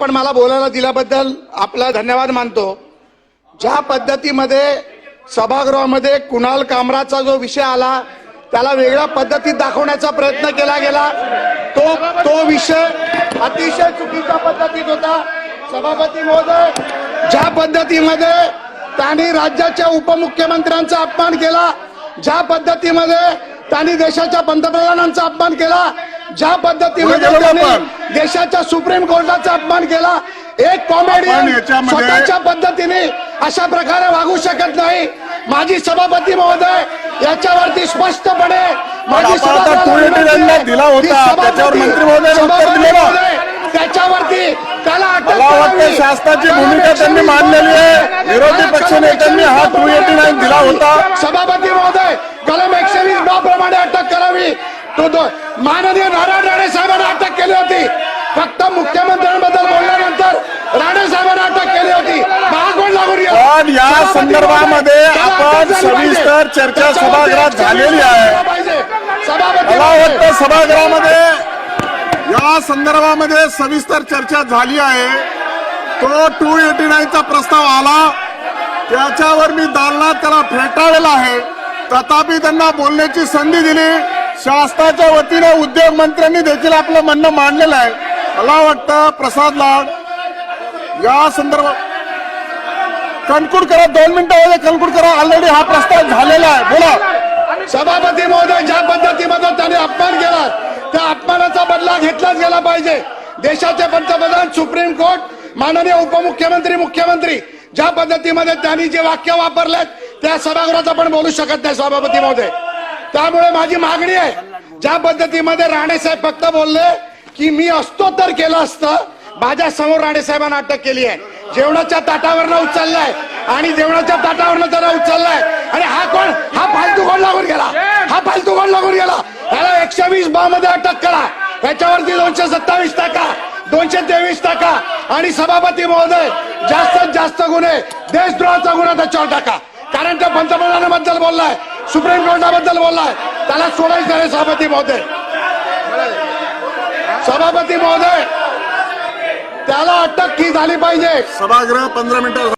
आपण मला बोलायला दिल्याबद्दल आपला धन्यवाद मानतो। ज्या पद्धतीमध्ये सभागृहामध्ये कुणाल कामराचा जो विषय आला त्याला वेगळ्या पद्धतीत दाखवण्याचा प्रयत्न केला गेला, तो विषय अतिशय चुकीच्या पद्धतीत होता। सभापती महोदय, ज्या पद्धतीमध्ये त्यांनी राज्याच्या उपमुख्यमंत्र्यांचा अपमान केला, ज्या पद्धतीमध्ये त्यांनी देशाच्या पंतप्रधानांचा अपमान केला, ज्या पद्धतीमध्ये त्यांनी देशाच्या सुप्रीम कोर्टाचा अपमान केला, एक कॉमेडियन स्वतःच्या पद्धतीने अशा प्रकारे वागू शकत नाही। माजी सभापती महोदय, याच्यावरती स्पष्टपणे माजी सभापती दिला होता, त्याच्यावर मंत्री महोदय त्याच्यावरती त्याला अटक शासनाची भूमिका त्यांनी मांडलेली आहे। विरोधी पक्षनेत्यांनी हा 289 दिला होता। सभापती महोदय, कलम 120 प्रमाणे अटक करावी। तो माननीय नारायण राणे साहेबांना अटक केली होती। फक्त मुख्यमंत्र्यांबद्दल बोलल्यानंतर राणे साहेबांना अटक केली होती। महागोड लागून पण या संदर्भामध्ये आपण सविस्तर चर्चा सभागृहात झालेली आहे। मला वाटतं सभागृहामध्ये या संदर्भामध्ये सविस्तर चर्चा झाली आहे। तो 289 चा प्रस्ताव आला, त्याच्यावर मी दालनात त्याला फेटाळलेला आहे, तथापि त्यांना बोलण्याची संधी दिली। शासनाच्या वतीने उद्योग मंत्र्यांनी देखील आपलं म्हणणं मांडलेलं आहे। मला वाटतं प्रसाद लाड या संदर्भात कणकूड करा, 2 मिनिटांमध्ये कणकूड करा। ऑलरेडी हा प्रस्ताव झालेला आहे, बोला। सभापती महोदय, ज्या पद्धतीमध्ये त्यांनी अपमान केला त्या अपमानाचा बदला घेतलाच गेला पाहिजे। देशाचे पंतप्रधान, सुप्रीम कोर्ट, माननीय उपमुख्यमंत्री, मुख्यमंत्री ज्या पद्धतीमध्ये त्यांनी जे वाक्य वापरलेत त्या सभागृहात आपण बोलू शकत नाही सभापती महोदय। त्यामुळे माझी मागणी आहे, ज्या पद्धतीमध्ये राणे साहेब फक्त बोलले की मी असतो तर केलं असतं, माझ्या समोर राणे साहेबांना अटक केली आहे। जेवणाच्या ताटावरनं उचललाय आणि जेवणाच्या ताटावरनं त्याला उचललाय। आणि हा कोण? हा फालतू कोण लागून गेला? हा फालतू कोण लागून गेला? त्याला 120 मध्ये अटक करा, त्याच्यावरती 227 टाका, 223 टाका आणि सभापती महोदय जास्तीत जास्त गुन्हे देशद्रोहाचा गुन्हा त्याच्यावर टाका। कारण त्या पंतप्रधानाबद्दल बोललाय, सुप्रीम कोर्टाबद्दल बोललाय, त्याला सोडायचं आहे सभापती महोदय। सभापती महोदय, त्याला अटक की झाली पाहिजे। सभागृह 15 मिनिटं